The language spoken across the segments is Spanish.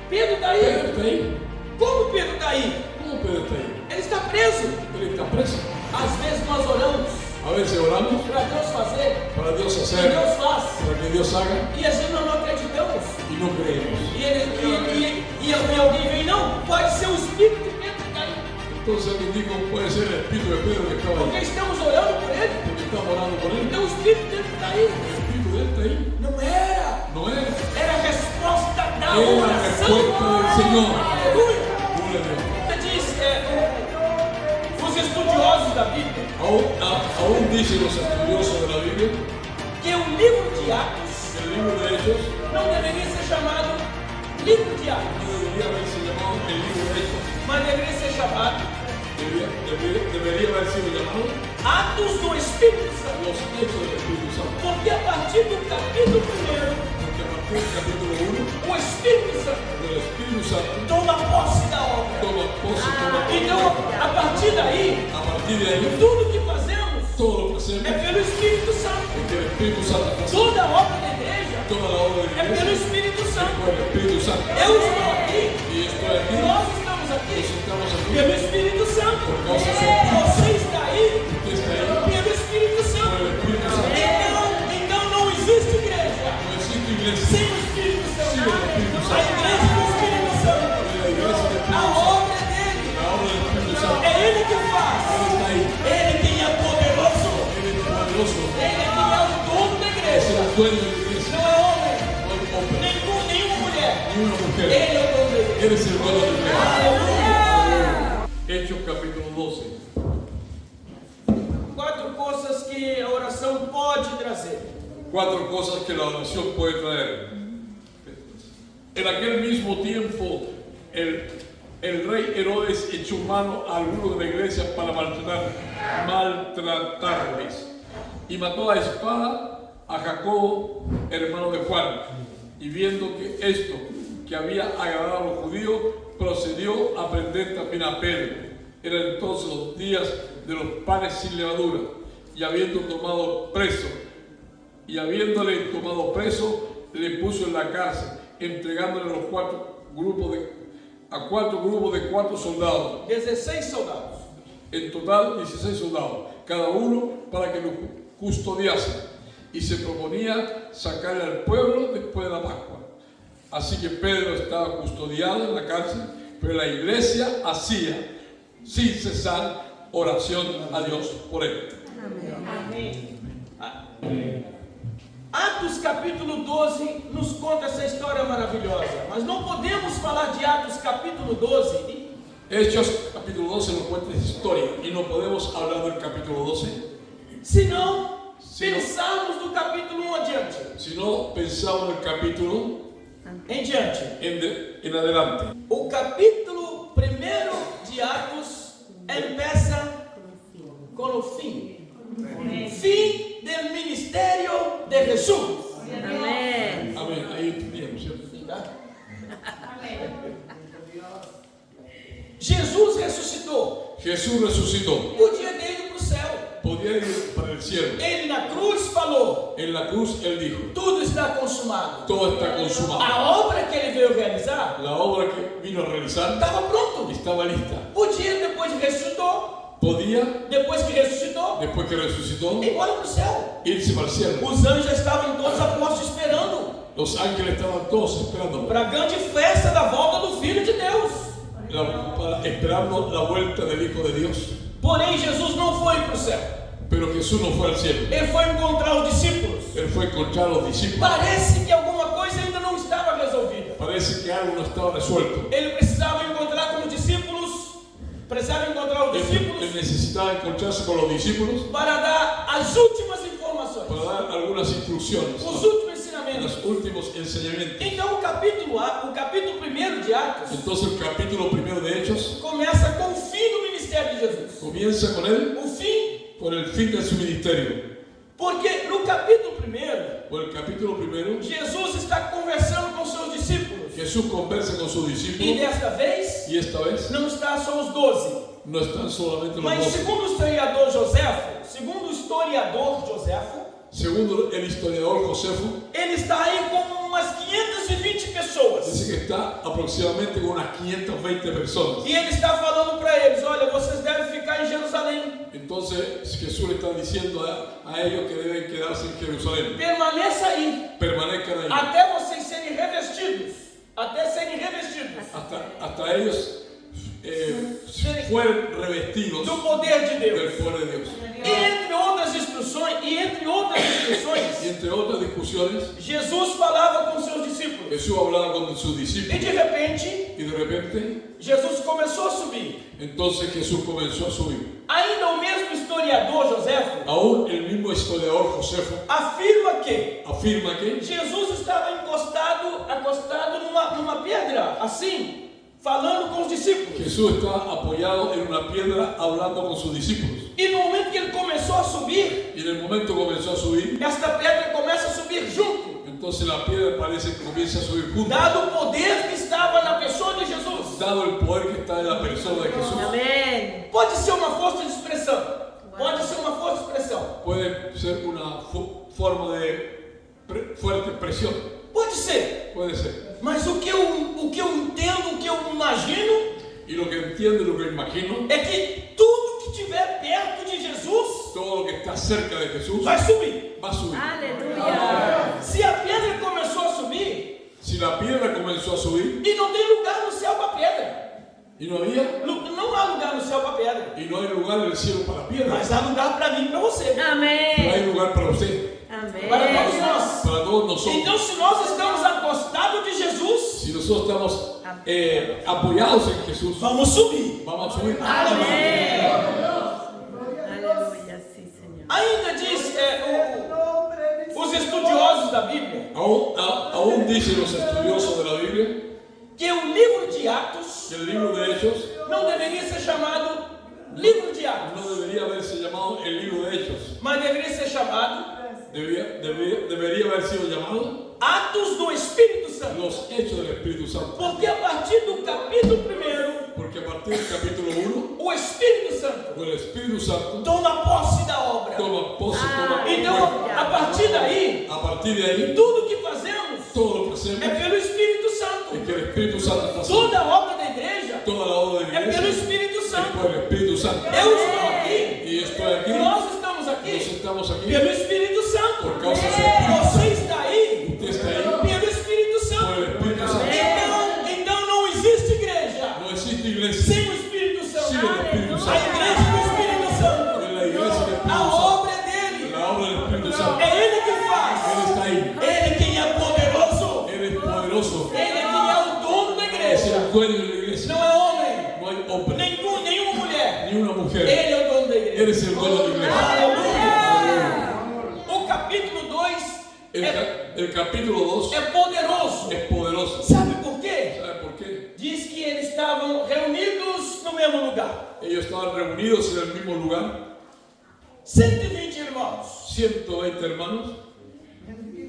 Pedro está aí? Pedro está aí? Como Pedro está aí? Como Pedro está aí? Ele está preso. Ele está preso. Às vezes nós oramos A veces oramos para Deus fazer, para Dios e hacer, Deus faz. para que Dios haga E a gente não acreditamos. y no creemos. E alguém vem, não, pode ser o Espírito de Pedro que está aí. Entonces alguien dijo, puede ser el espíritu de Pedro que estaba Porque ahí. estamos orando por ele. Porque estamos orando por él. Então o Espírito de Pedro está aí. El espíritu de él está ahí. Não era. No era. Era a resposta da Era a oração. resposta do Senhor. Aleluia. Gloria a Dios. Você diz, os estudiosos da Bíblia, Aún dicen los estudiosos de la Biblia que o livro de Atos que el libro de Hechos não deveria ser chamado livro de Atos, no debería haberse llamado el libro de Hechos. mas deveria ser chamado Debería haber sido llamado Atos do Espírito Santo. los Hechos del Espíritu Santo. Porque a partir do capítulo 1, Porque a partir del capítulo 1, o Espírito Santo el Espíritu Santo toma posse da obra. toma posse, toma Então, a partir daí, a partir de ahí, tudo que fazemos todo lo que hacemos é pelo Espírito Santo. es que el Espíritu Santo hace. Toda a obra da igreja Toda la obra de é la pelo iglesia Espírito es Santo. por el Espíritu Santo. Eu estou aqui, Y estoy aquí, nós estamos aqui nos estamos aquí, pelo Espírito Santo. por causa do Espíritu. Você está aí Usted está ahí pelo Espírito por Santo. el Espíritu Santo. Então não existe igreja No existe iglesia sem o Espírito Santo. sin el Espíritu A Santo. igreja do Espírito Santo. La iglesia del A Espíritu Santo. obra é dele. La obra del Espíritu Santo. É ele que faz. Él está ahí. Ele quem é poderoso. Él es poderoso. Ele é quem é o dono da Es igreja. el dueño de la iglesia. Não é homem, No hay hombre, nenhuma mulher. ni una mujer. Ele é o dono da igreja. Él es el dueño de la iglesia. Aleluia. Hechos capítulo 12. 4 coisas que a oração pode trazer. 4 cosas que la oración puede traer. En aquel mismo tiempo, el rey Herodes echó mano a algunos de la iglesia para maltratarles y mató a espada a Jacobo, hermano de Juan. Y viendo que esto que había agradado a los judíos, procedió a prender también a Pedro. Eran entonces los días de los panes sin levadura, y habiéndole tomado preso, le puso en la cárcel, entregándole a 4 grupos de 4 soldados. 16 soldados. En total 16 soldados, cada uno para que lo custodiase, y se proponía sacarle al pueblo después de la Pascua. Así que Pedro estaba custodiado en la cárcel, pero la iglesia hacía sin cesar oración a Dios por él. Amém. Atos capítulo 12 nos conta essa história maravilhosa, mas não podemos falar de Atos capítulo 12 Hechos capítulo 12 nos cuenta esta historia, y no podemos hablar del capítulo 12 se não pensarmos do capítulo 1 adiante. si no pensamos en el capítulo Em diante. en adelante. O capítulo 1 de Atos empieza com o fim. Fim do ministério de Jesus. Amén. Amén, ahí entendíamos, ¿cierto? Tá? Jesus ressuscitou. Jesús resucitó, Podia ter ido para o céu. podía ir para el cielo. Ele na cruz falou: En la cruz él dijo, tudo está consumado. todo está consumado. A obra que ele veio realizar La obra que vino a realizar estava pronto. estaba lista. Podia, depois que ressuscitou, Podía, después que resucitou, ir embora para o céu. irse para el cielo. Os anjos já estavam todos a posto esperando Los ángeles estaban todos esperando, para a grande festa da volta do Filho de Deus. esperando la vuelta del Hijo de Dios. Porém, Jesus não foi para o céu. Pero Jesús no fue al cielo. Ele foi encontrar os discípulos. Él fue a encontrar a los discípulos. Parece que alguma coisa ainda não estava resolvida. Parece que algo no estaba resuelto. Ele precisava encontrar com os discípulos. Él necesitaba encontrarse con los discípulos para dar as últimas informações. para dar algunas instrucciones, Os últimos ensinamentos. los últimos enseñamientos. Então o capítulo 1 de Atos Entonces el capítulo 1 de Hechos começa com o fim do ministério de Jesus. comienza con él, O fim, con el fin de su ministerio. porque no capítulo 1, Por el capítulo 1, Jesus está conversando com seus discípulos. Jesús conversa con sus E discípulos, desta vez, y esta vez não está só os 12. no están solamente los Mas 12. segundo o historiador Joséfo, Segundo el historiador Josefo, ele está aí com umas 520 pessoas. dice que está aproximadamente con unas 520 personas. E ele está falando para eles: olha, vocês devem ficar em Jerusalém. Entonces Jesús le está diciendo a ellos que deben quedarse en Jerusalén. Permaneça aí, Permanezcan ahí. até vocês serem revestidos. Até serem revestidos Hasta ellos fueron revestidos do poder de Deus. del poder de Dios. E entre outras instruções, Y entre otras discusiones, Jesus falava com seus discípulos. Jesús hablaba con sus E discípulos de repente, y de repente, Jesus começou a subir. entonces Jesús comenzó a subir. Ainda o mesmo historiador Joséfo Aún el mismo historiador Josefo afirma que afirma que Jesus estava acostado numa pedra, assim, falando com os discípulos. Jesús está apoyado en una piedra hablando con sus discípulos. E no momento que ele começou a subir, Y en el momento comenzó a subir, esta pedra começa a subir junto, entonces la piedra parece que comienza a subir junto, dado o poder que estava na pessoa de Jesus. dado el poder que está en la persona de Jesús. Amén. Pode ser uma força de expressão. Pode ser uma força de expressão. Puede ser una forma de fuerte presión. Pode ser. Puede ser. Mas o que eu entendo, o que eu imagino, Y lo que entiendo, lo que imagino, é que tudo que estiver perto de Jesus todo lo que está cerca de Jesús vai subir. va a subir. Aleluya. Se a pedra começou a subir, Si la piedra comenzó a subir e não tem lugar no céu para pedra. y no había, Não há lugar no céu para pedra. y no hay lugar en el cielo para piedra, Mas há lugar para mim e para você. pero hay Amén. lugar para usted, Para todos Amén. nós. para todos nosotros. Então, se nós estamos acostados de Jesus, Si nosotros estamos apoyados en Jesús, vamos subir. vamos a subir. Amén. Aleluya, sí, Señor. Ainda diz os estudiosos da Bíblia Aún dicen los estudiosos de la Biblia que o livro de Atos que el libro de Hechos não deveria ser chamado livro de Atos, no debería haberse llamado el libro de Hechos, mas deveria ser chamado debería haber sido llamado Atos do Espírito Santo. los Hechos del Espíritu Santo, Porque a partir do capítulo 1, porque a partir del capítulo 1, o Espírito Santo el Espíritu Santo toma posse da obra. toma posse, toma Então, cuerpo. a partir daí, A partir de ahí, tudo que fazemos todo lo que hacemos é pelo Espírito Santo. es que el Espíritu Santo está haciendo. Toda a obra da igreja Toda la obra de la é pelo iglesia Espírito es Santo. por el Espíritu Santo. Eu estou aqui, Y estoy aquí, nós estamos nos aqui estamos aquí pelo Espírito Santo. por causa del Espíritu Você Santo. está aí Usted está ahí pelo Espírito por el Santo. Espíritu Santo. Então não existe igreja No existe iglesia sem o Espírito Santo. sin el Espíritu A Santo. igreja do Espírito Santo. Es la iglesia del Espíritu A Santo. obra é dele. La obra del Espíritu Santo. É ele que faz. Él está ahí. Ele quem é poderoso. Él es poderoso. Ele é quem é o dono da Es igreja. el dueño de la iglesia. Não é homem. No hay hombre Nenhuma mulher. ni una mujer. Ele é o dono da igreja. Él es el dueño de la iglesia. Aleluia. O capítulo 2 El capítulo 2 é poderoso. es poderoso. Sabe por quê? ¿Sabe por qué? Diz que eles estavam reunidos no mesmo lugar. Ellos estaban reunidos en el mismo lugar, 120 irmãos. 120 hermanos.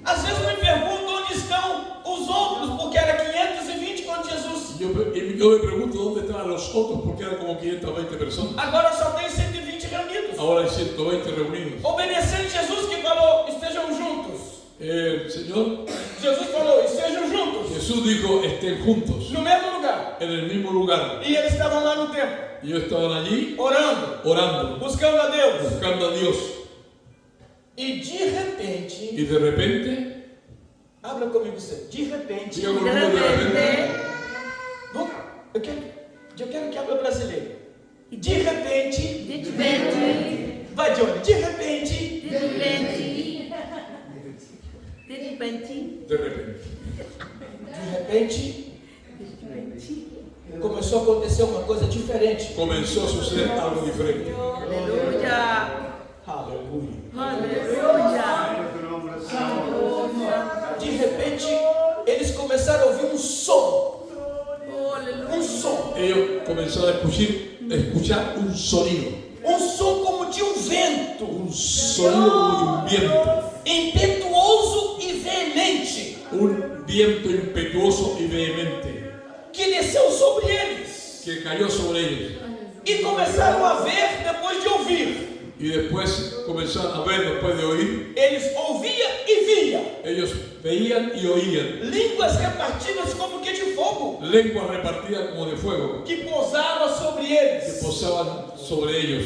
Às vezes me pergunto onde estão os outros, porque era 520 quando Jesus. Yo me pregunto dónde estaban los otros, porque eran como 520 personas. Agora só tem 120 reunidos. Ahora hay 120 reunidos. Obedecendo Jesus que falou, estejam juntos. El Señor Jesus falou, estejam juntos. Jesús dijo, estén juntos, No mesmo lugar. en el mismo lugar. E eles estavam lá no templo, Y ellos estaban allí orando, orando, buscando a Deus. buscando a Dios. E de repente, Y de repente, abra comigo você. De repente, diga De conmigo de repente, repente, vamos, eu quero que abra brasileiro. De repente, de repente, vai Johnny, de repente, de repente, de repente, de repente. de repente, começou a acontecer uma coisa diferente. Comenzó a suceder algo diferente. aleluya, Aleluia. aleluya, De repente, eles começaram a ouvir um som. oh, aleluya, Um som. Ellos comenzaron a escuchar un sonido. Um som como de um vento. Un sonido como de un viento. Impetuoso e veemente. Un viento impetuoso y vehemente Que desceu sobre eles. que cayó sobre ellos. E começaram a ver depois de ouvir. Y después comenzaron a ver, después de oír, eles ouviam e viam ellos veían y oían línguas repartidas como que de fogo, lenguas repartidas como de fuego que pousava sobre que eles. posaban sobre ellos.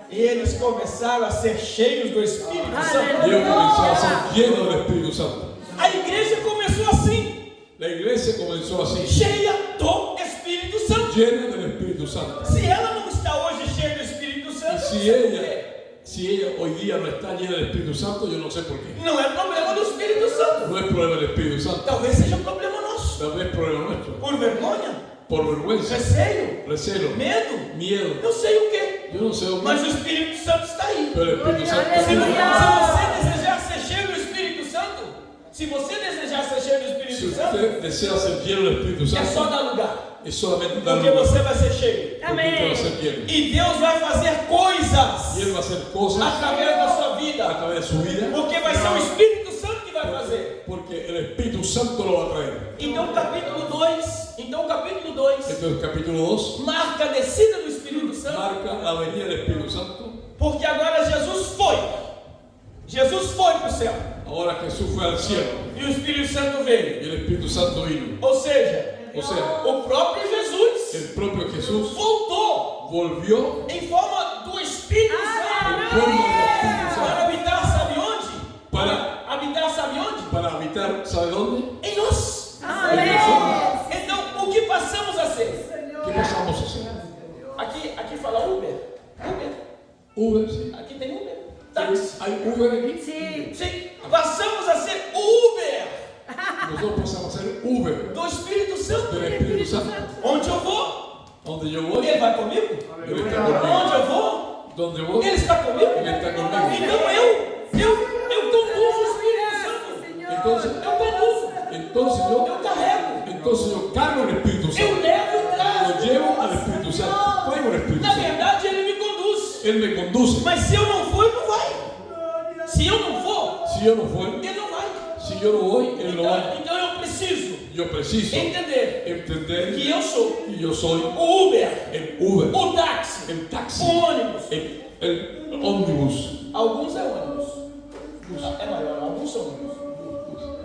E eles começaram a ser cheios do Espírito Santo. Y ellos comenzaron a ser llenos del Espíritu Santo. A igreja começou assim, La iglesia comenzó así, cheia do Espírito Santo. llena del Espíritu Santo. Se ela não está hoje cheia do Espírito Santo, Y não si sei por ella, quê. si ella hoy día no está llena del Espíritu Santo, yo no sé por qué. Não é problema do Espírito Santo. No es problema del Espíritu Santo, Talvez seja problema nosso. tal vez es problema nuestro. Por vergonha, Por vergüenza, receio, recelo, medo, miedo. não sei o que. Yo no sé, hombre, Mas o Espírito Santo está aí. pero el Espíritu Santo Se está você desejar ser cheio do Espírito Santo, se você desejar ser cheio do Si Espírito Santo, usted desea ser lleno del Espíritu é só Santo, dar lugar. es solamente dar Porque lugar, você vai ser cheio. porque usted va a ser lleno. E Deus vai fazer coisas Y Él va a hacer cosas através da sua a vida. través de su vida, Porque vai ser o Espírito Santo que vai fazer. porque el Espíritu Santo lo va a traer. Então capítulo 2, Entonces, capítulo 2 marca a descida do Espírito Santo. marca la venida del Espíritu Santo. Porque agora Jesus foi. Jesus foi para o céu. Ahora Jesús fue al cielo E o Espírito Santo y veio. el Espíritu Santo vino. Ou seja, O sea, o próprio Jesus el propio Jesús voltou volvió em forma do Espírito Santo en forma del Espíritu para Santo habitar, sabe onde? para, Habitar, sabe onde? para habitar, ¿sabe dónde? Em nós. En nosotros. Então, o que passamos a ser? ¿Qué pasamos a hacer? Aqui fala Uber. Uber. Uber, sí. Aqui tem Uber. Táxi. ¿Hay Uber aquí? Sí. Sim. Passamos a ser Uber Nosotros pasamos a ser Uber do Espírito Santo. del Espíritu Santo. Onde eu vou, Donde yo voy, Ele vai comigo. Él está conmigo. Onde eu vou, Donde voy, Ele está comigo. Él está conmigo. Então eu conduzo o Espírito Santo. Entonces, Eu conduzo. yo Eu cargo el Espíritu Eu Santo. levo e Lo trago. llevo al Espíritu Santo. Traigo el Espíritu Na Santo. verdade, Ele me conduz. Él me conduce. Mas se eu não for, Ele não vai. Se eu não for, Si yo no voy, Ele não vai. si yo no voy, Él no va. Então eu preciso Yo preciso entender entender que eu sou que yo soy o Uber, el Uber, o táxi, el taxi, o ônibus. el ómnibus. Alguns é ônibus. É maior, alguns são ônibus.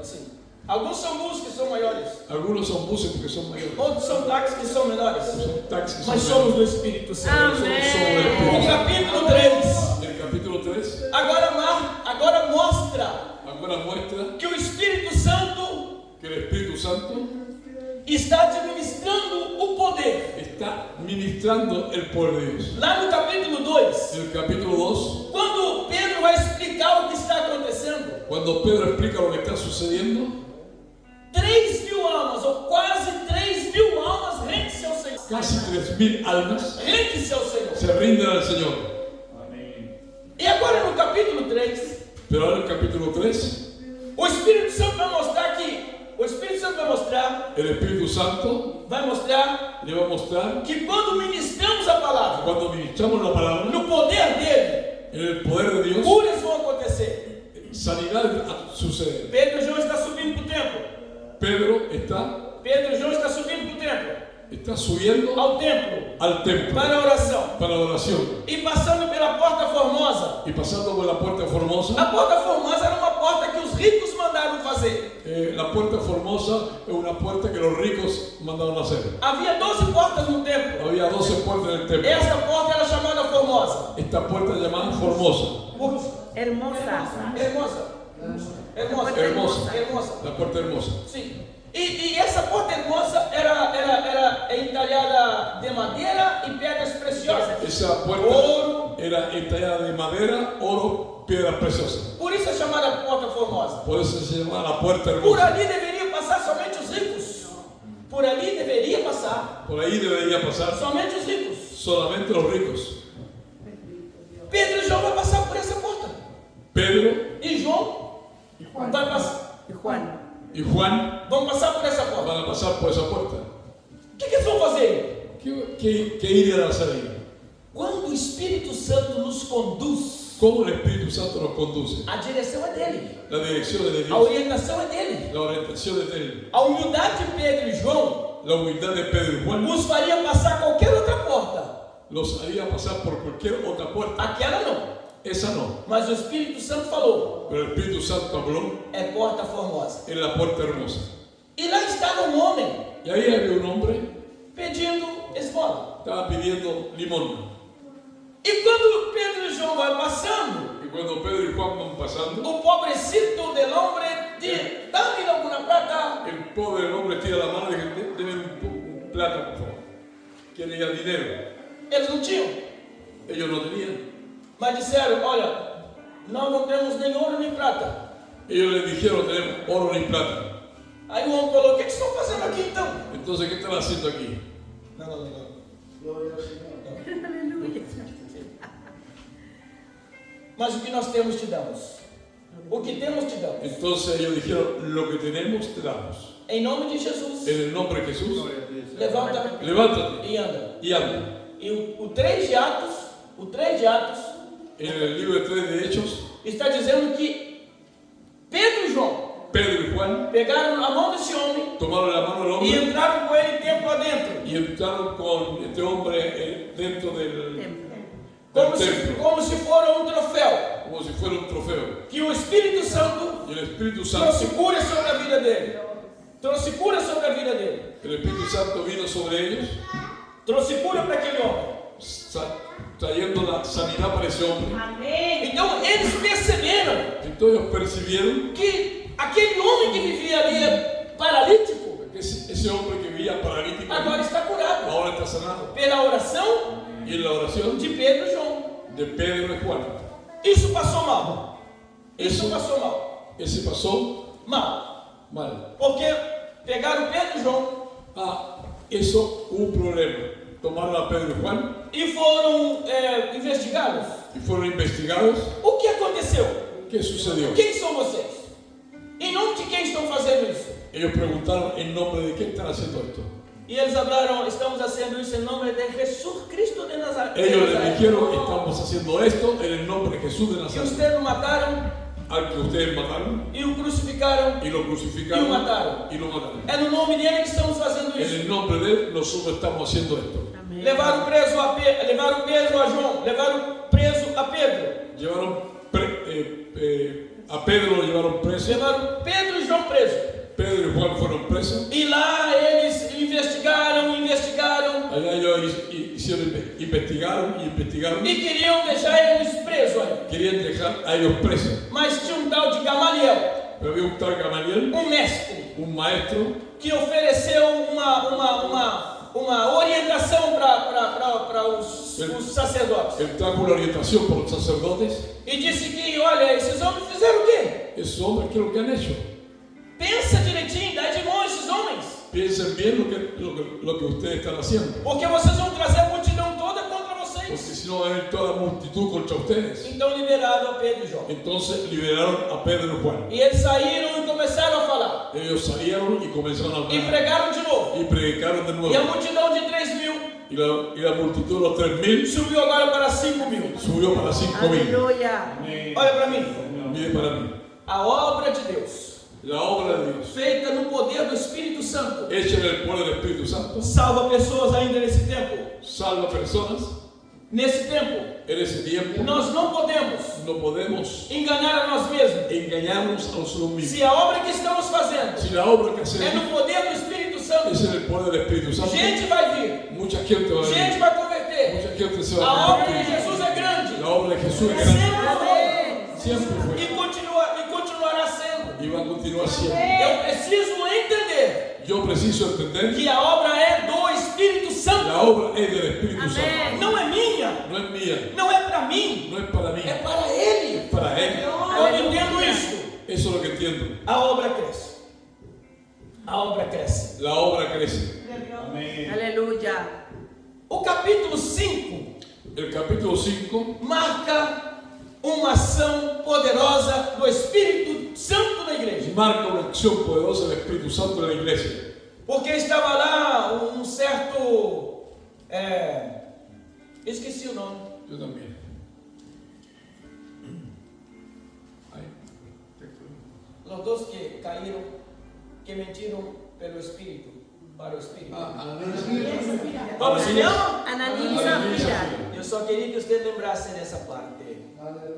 Assim. Alguns são bus que são maiores. Algunos son buses porque son mayores. Outros são táxis que são menores. Son taxis que son Mas somos mayores. do Espírito Santo. Amém. Somos del O Espíritu Santo. capítulo 3 El capítulo 3 agora mostra ahora muestra que o Espírito Santo que el Espíritu Santo está administrando o poder. está ministrando el poder de Dios. Lá no capítulo 2, En el capítulo 2, quando Pedro vai explicar o que está acontecendo, cuando Pedro explica lo que está sucediendo, 3.000 almas, ou quase 3.000 almas, rende-se ao Senhor. casi 3.000 almas Rende-se ao Senhor. se rinden al Señor. E agora no capítulo 3, Pero ahora en el capítulo 3, o Espírito Santo vai mostrar que o Espírito Santo el Espíritu Santo vai mostrar le va a mostrar que quando ministramos a palavra, cuando ministramos la palabra, no poder dele, en el poder de Dios, curas vão acontecer. sanidad sucede. Pedro e João estão subindo para o templo. Pedro Pedro e João estão subindo para o templo. está subiendo Ao templo al templo para a oração. para la oración E passando pela porta formosa. y pasando por la puerta formosa. A porta formosa era uma porta que os ricos mandaram fazer. La puerta formosa es una puerta que los ricos mandaron a hacer. Havia 12 portas no templo. Había 12 puertas en el templo. Esta porta era chamada formosa. Esta puerta es llamada formosa. Hermosa. Hermosa. Hermosa. Hermosa. Hermosa. La puerta hermosa. Sim. E essa porta hermosa era entalhada de madeira e pedras preciosas. Esa puerta Oro. era entallada de madera, oro, piedras preciosas. Por isso é chamada porta formosa. Por eso se llama la puerta Por hermosa. ali deveria passar somente os ricos. Por ali deveria passar Por ahí debería pasar somente os ricos. solamente los ricos. Pedro e João vão passar por essa porta. Pedro E João vai passar. Y Juan. y Juan Vão passar por essa porta. van a pasar por esa puerta. O que eles vão fazer? ¿Qué iría a hacer ahí? Quando o Espírito Santo nos conduz, ¿Cómo el Espíritu Santo nos conduce? a direção é dele. La dirección es de A Dios. orientação é dele. La orientación es de Él. A humildade de Pedro e João La humildad de Pedro y Juan os faria passar qualquer outra porta. los haría pasar por cualquier otra puerta. Aquela não. esa no. Mas o Espírito Santo falou: Pero el Espíritu Santo habló é porta formosa. en la puerta hermosa. E lá estava um homem Y ahí había un hombre pedindo esmola. que estaba pidiendo limón. E quando Pedro e João vão passando, Y cuando Pedro y Juan van pasando, o pobrecito del hombre diz: dá-me alguma plata. el pobre del hombre tira la mano y dice, deme un plata, por favor. Quiere ya dinero. Eles não tinham, Ellos no tenían. mas disseram: olha, nós não temos nem ouro nem prata. Ellos le dijeron, tenemos oro ni plata. Aí o homem falou: o que vocês estão fazendo aqui então? Entonces, ¿qué están haciendo aquí? Não. Aleluia. Mas o que nós temos te damos. O que temos te damos. Entonces ellos dijeron, lo que tenemos te damos. Em nome de Jesus, En el nombre de Jesús, levanta levántate e anda. y anda. E o 3 de Atos, En el libro de 3 de Hechos, está dizendo que Pedro e João Pedro y Juan pegaram a mão desse homem tomaron la mano del e hombre entraram com ele templo adentro. y entraron con este hombre dentro del templo, Como se fora um troféu. como si fuera un trofeo. Que o Espírito Santo Y el Espíritu trouxe Santo, cura sobre a vida dele. Trouxe cura sobre a vida dele. el Espíritu Santo vino sobre ellos, Trouxe cura para aquele homem. trayendo la sanidad para ese hombre. Então eles perceberam Entonces ellos percibieron que aquele homem que vivia ali paralítico que ese hombre que vivía paralítico agora está curado. ahora está sanado. Pela oração Y en la oración de Pedro e João. de Pedro y Juan, Isso passou mal. Isso Isso. passou mal. ese pasó Mal. mal. Porque pegaram Pedro e João Eso hubo un problema. Tomaron a Pedro y Juan e foram investigados. y fueron investigados. O que aconteceu? ¿Qué sucedió? Quem são vocês? Em nome de quem estão fazendo isso? Ellos preguntaron en nombre de quién están haciendo esto. E eles falaram: estamos fazendo isso em nome de Jesus Cristo de Nazaré. Ellos le dijeron, estamos haciendo esto en el nombre de Jesús de Que Nazaret, ustedes lo mataram al que ustedes mataron e o crucificaram. y lo crucificaron Y lo mataron. y lo mataron. É no nome dele que estamos fazendo En isso. el nombre de él nosotros estamos haciendo esto. Amém. Levaram preso a João, levaram preso a Pedro. Llevaron a Pedro, lo llevaron preso. Levaram Pedro e João preso. Pedro y Juan fueron presos. E lá eles investigaram. Allá ellos investigaron E queriam deixar eles presos aí. querían dejar a ellos presos. Mas tinha um tal de Gamaliel, Pero había un tal Gamaliel, um mestre, un maestro, que ofereceu uma orientação para os sacerdotes. él trajo una orientación para los sacerdotes. E disse que, olha, esses homens fizeram o quê? Esos hombres, ¿qué es lo que han hecho? Pensa direitinho, dá de mão a esses homens. Piensen bien lo que ustedes están haciendo. Porque vocês vão trazer a multidão toda contra Porque vocês. si no va a haber toda la multitud contra ustedes. Então liberaram a Pedro e João. Entonces liberaron a Pedro y Juan. E eles saíram e começaram a falar. Ellos salieron y comenzaron a E hablar. pregaram de novo. Y predicaron de E a nuevo. multidão de 3.000 Y la multitud de los 3.000 subiu agora para 5.000. subió para 5.000. Aleluia. Olha para mí. Mire para mí. A obra de Deus, La obra de Dios, feita no poder do Espírito Santo, hecha en el poder del Espíritu Santo, salva pessoas ainda nesse tempo. salva personas. Nesse tempo, En ese tiempo nós não podemos no podemos enganar a nós mesmos. engañarnos a nosotros mismos. Se a obra que estamos fazendo Si la obra que é hacemos no poder do Espírito Santo, es en el poder del Espíritu Santo, gente vai vir, mucha gente va a gente venir. vai converter. Mucha gente se va A a obra de convertir. Jesus é grande. La obra de Jesús es Sempre grande. foi. Siempre fue. E continuará sendo. Y va a continuar siempre. Eu preciso entender Yo preciso entender que a obra é do Espírito que Santo. la obra es del Espíritu Amén. Santo. Não é minha, No es mía, não é para mim, no es para mí, é para Ele. es para Él. Quando entendo isso, Eso es lo que entiendo. a obra cresce. A obra cresce. La obra crece. Aleluia. O capítulo 5 El capítulo 5 marca uma ação poderosa do Espírito Santo na igreja. marca una acción poderosa del Espíritu Santo en la iglesia. Porque estava lá um certo. Esqueci o nome. Yo también. Ay, Os dois que caíram, que mentiram pelo Espírito. para o Espírito. Como se llama? Ananias e Safira. Eu só queria que você lembrasse dessa parte.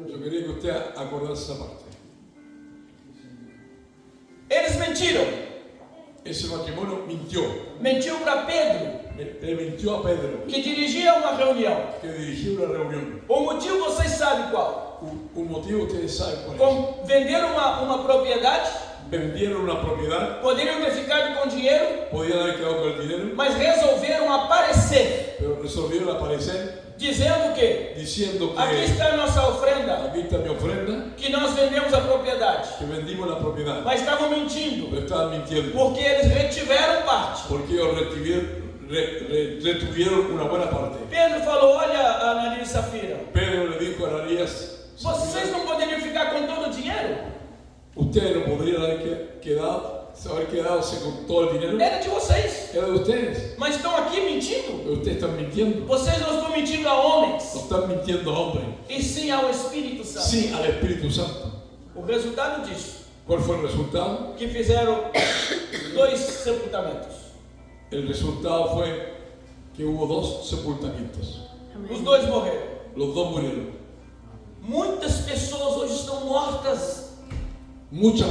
Yo quería que usted acordase esa parte. Eles mentiram. Ese matrimonio mintió. Mentiu para Pedro, Le mintió a Pedro, que dirigia uma reunião. que dirigió una reunión. O motivo vocês sabem qual? Un motivo ustedes saben cuál es. Venderam uma propriedade, Vendieron una propiedad, poderiam ter ficado com dinheiro, podían haber quedado con el dinero, mas resolveram aparecer, pero resolvieron aparecer dizendo que diciendo aqui que está a nossa ofrenda, aquí está mi ofrenda, que nós vendemos a propriedade. que vendimos la propiedad. Mas estavam mentindo, Pero estaban mintiendo, porque eles retiveram parte. porque ellos retuvieron una buena parte. Pedro falou: olha, Ananias e Safira, Pedro le dijo a Ananías, vocês não poderiam ficar com todo o dinheiro? ustedes no podrían haber quedado con todo el dinero. Era de vocês, Era de ustedes. mas estão aqui mentindo. Pero ustedes están mintiendo. Vocês não estão mentindo a homens, No están mintiendo a hombres, e sim ao Espírito Santo. sí al Espíritu Santo. O resultado disso, ¿Cuál fue el resultado? que fizeram 2 sepultamentos. El resultado fue que hubo 2 sepultamientos. Os 2 morreram. Los 2 murieron. Muitas pessoas hoje estão mortas Muchas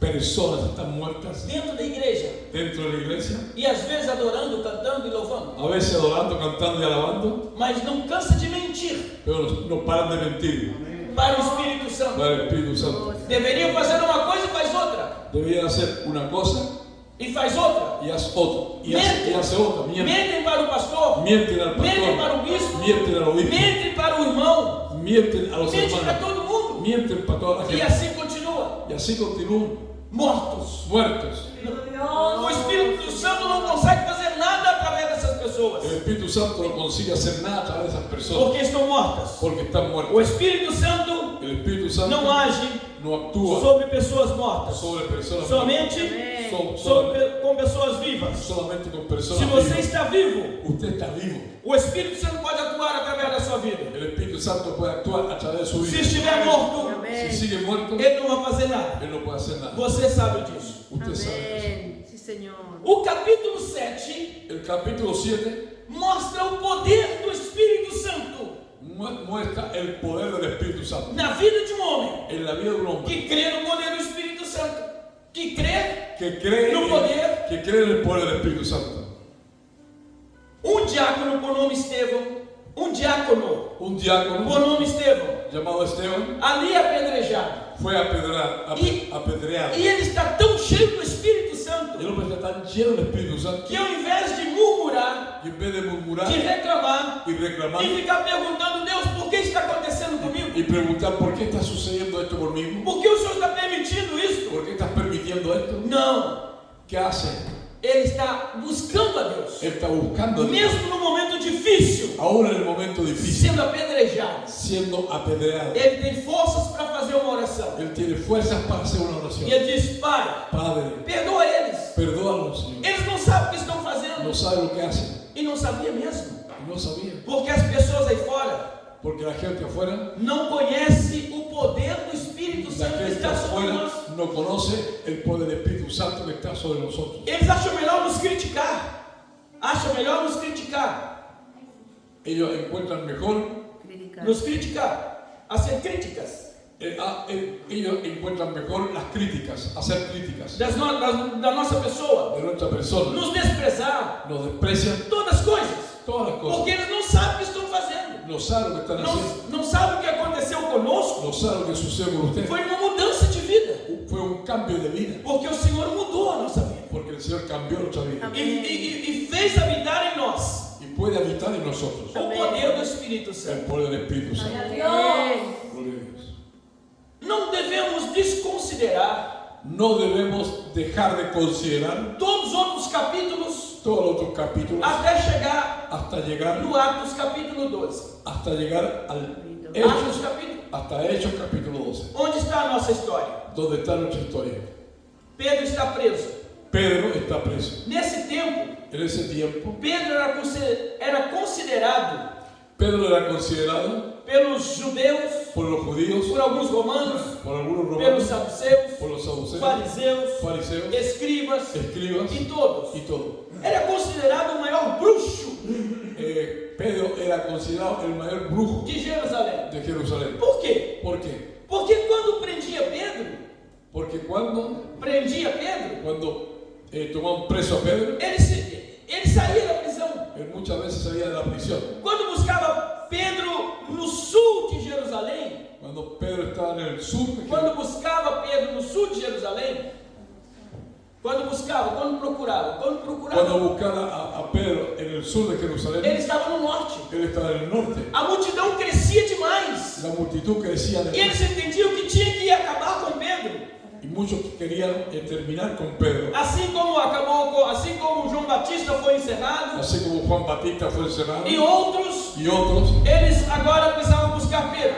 personas están muertas dentro da igreja, dentro de la iglesia, e às vezes adorando, cantando e louvando, a veces adorando, cantando y alabando, mas não cansa de mentir pero no paran de mentir para o Espírito Santo. para el Espíritu Santo. Deveriam fazer uma coisa e faz outra, Debían hacer una cosa e faz outra. y hace otra, y hace otra. Mentem para o pastor, Mienten al mentem para pastor, o bispo, mienten al obispo, mentem para o irmão, mienten a los mentem para hermanos, todo mundo, mienten para toda la e gente. assim continua. Y así continúan Mortos. muertos. O Espírito Santo não consegue fazer nada através dessas pessoas, El Espíritu Santo no consigue hacer nada a través de esas personas porque estão mortas. porque están O muertos. Espírito Santo El Espíritu Santo não age no actúa sobre pessoas mortas, sobre personas somente com pessoas vivas. solamente con personas Se você vivas. está vivo, Usted está vivo. o Espírito Santo pode atuar através da sua vida. El Espíritu Santo puede actuar a través de su Se vida. estiver morto, Si sigue muerto, ele não vai fazer nada. él no puede hacer nada. Você sabe disso. Usted sabe. Amém. Sim, Senhor. O capítulo 7 El capítulo 7 mostra o poder do Espírito Santo muestra el poder del Espíritu Santo na vida de um homem en la vida de un hombre que crê no poder do Espírito Santo, que crê que cree no poder. que cree en el poder del Espíritu Santo. Um diácono por nome Estevão, um diácono Un diácono por nome Estevão, llamado Esteban ali apedrejado, fue apedreado. e ele está tão cheio do Espírito Santo El hombre está tan lleno del Espíritu Santo que ao invés de murmurar, que en vez de murmurar de reclamar y reclamar e ficar perguntando: Deus, por que está acontecendo comigo? y preguntar por qué está sucediendo esto conmigo, Por que o Senhor está permitindo isso? por qué estás permitiendo esto, Não, ¿qué hace? ele está buscando a Deus, Él está buscando a Dios, mesmo no momento difícil, aún en el momento difícil, sendo apedrejado. siendo apedreado. Ele tem forças para fazer uma oração. Él tiene fuerzas para hacer una E oración. ele diz: Pai, Padre, perdoa eles. perdónalos, Señor. Eles não sabem o que estão fazendo. No sabe lo que hacen. E não sabia mesmo. No sabía. Porque as pessoas aí fora Porque la gente afuera, não conhece o poder do Espírito la Santo que gente está sobre nós. afuera no conoce el poder del Espíritu Santo que está sobre nosotros. Eles acham melhor nos criticar. Acham melhor nos criticar. Ellos encuentran mejor, Criticar. Nos criticar. Hacer críticas. ellos encuentran mejor las críticas, hacer críticas Da nossa pessoa. de nuestra persona. Nos desprezar. Nos desprecian Todas as coisas. todas las cosas. Porque eles não sabem o que estão fazendo. No saben lo que están haciendo. Não sabem o que aconteceu conosco. No saben lo que sucede con usted. Foi uma mudança de vida. Fue un cambio de vida. Porque o Senhor mudou a nossa vida. Porque el Señor cambió nuestra vida. Amém. E fez habitar em nós Y puede habitar en nosotros o poder do Espírito el Santo. poder del Espíritu Santo. Amém. Gloria a Dios. Não devemos desconsiderar No debemos dejar de considerar todos os outros capítulos todos los otros capítulos até chegar hasta llegar no Atos capítulo 12. al Atos capítulo, hasta Hechos capítulo 12, onde está a nossa história? donde está nuestra historia. Pedro está preso. Pedro está preso. Nesse tempo, En ese tiempo, Pedro era considerado Pedro era considerado pelos judeus, por los judíos, por alguns romanos, por algunos pelos romanos, saduceus, por los saduceos, fariseus, fariseos, escribas escribas e todos y todo. era considerado o maior bruxo Pedro era considerado el mayor brujo de Jerusalém. de Jerusalén. Por quê? ¿Por qué? Porque quando prendia Pedro, Porque cuando tomaban preso a Pedro, ele saía da prisão. él muchas veces salía de la prisión. Quando buscava Pedro no sul de Jerusalém, Cuando Pedro estaba en el sur de quando Jerusalén, buscava Pedro no sul de Jerusalém, quando procurava, cuando buscaba a Pedro en el sur de ele Jerusalén, estava no norte. él estaba en el norte. A multidão crescia demais. La multitud crecía en E el eles norte entendiam que tinha que acabar com Pedro. y muchos querían terminar con Pedro. Assim como João Batista foi encerrado, Así como Juan Batista fue encerrado e outros, y otros, eles agora precisavam buscar Pedro.